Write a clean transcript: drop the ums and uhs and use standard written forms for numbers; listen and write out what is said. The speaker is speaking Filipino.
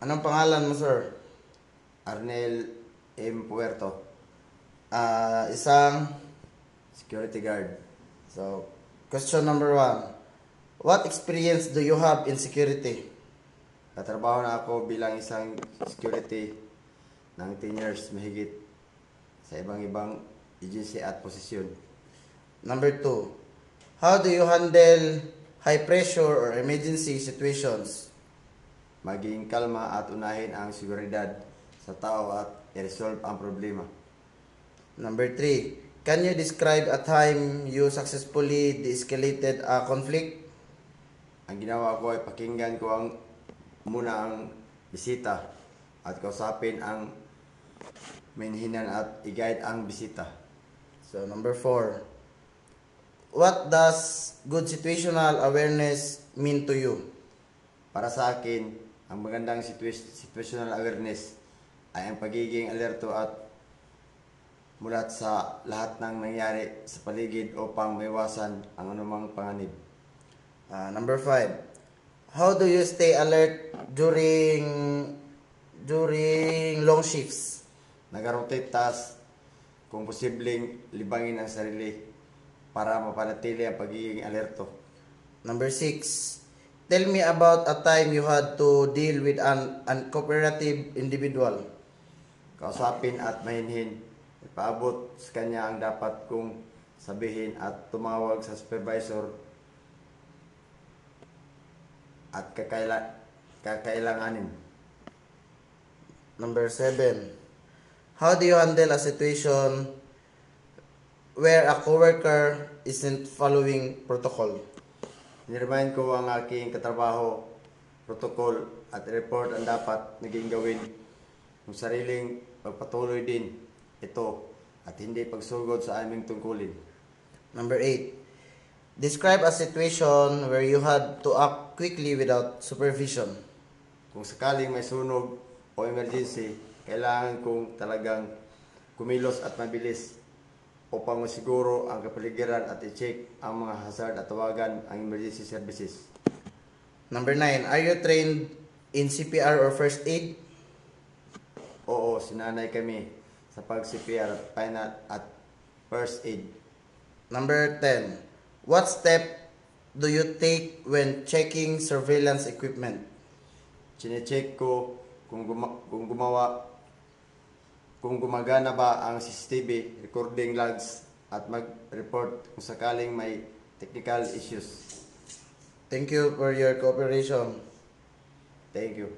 Anong pangalan mo, sir? Arnel M. Puerto. Isang security guard. So, question number 1. What experience do you have in security? Katrabaho na ako bilang isang security ng 10 years mahigit sa ibang agency at posisyon. Number 2. How do you handle high pressure or emergency situations? Maging kalma at unahin ang seguridad sa tao at i-resolve ang problema. Number 3. Can you describe a time you successfully de-escalated a conflict? Ang ginawa ko ay pakinggan ko muna ang bisita at kausapin ang mainhinan at i-guide ang bisita. So, number 4. What does good situational awareness mean to you? Para sa akin, ang magandang situational awareness ay ang pagiging alerto at mulat sa lahat ng nangyari sa paligid upang maiwasan ang anumang panganib. Number 5. How do you stay alert during long shifts? Nag-rotate task kung posibleng libangin ang sarili para mapanatili ang pagiging alerto. Number 6. Tell me about a time you had to deal with an uncooperative individual. Kausapin at mahinhin. Ipaabot sa kanya ang dapat kong sabihin at tumawag sa supervisor at kakailanganin. Number 7. How do you handle a situation where a coworker isn't following protocol? Niremind ko ang aking katrabaho, protocol at report ang dapat naging gawin. Yung sariling pagpatuloy din ito at hindi pagsugod sa aming tungkulin. Number 8. Describe a situation where you had to act quickly without supervision. Kung sakaling may sunog o emergency, kailangan kong talagang kumilos at mabilis upang masiguro ang kapaligiran at i-check ang mga hazard at tawagan ang emergency services. Number 9. Are you trained in CPR or first aid? Oo, sinanay kami sa pag-CPR, final at first aid. Number 10. What step do you take when checking surveillance equipment? Chine-check ko kung gumagana ba ang CCTV, recording logs, at mag-report kung sakaling may technical issues. Thank you for your cooperation. Thank you.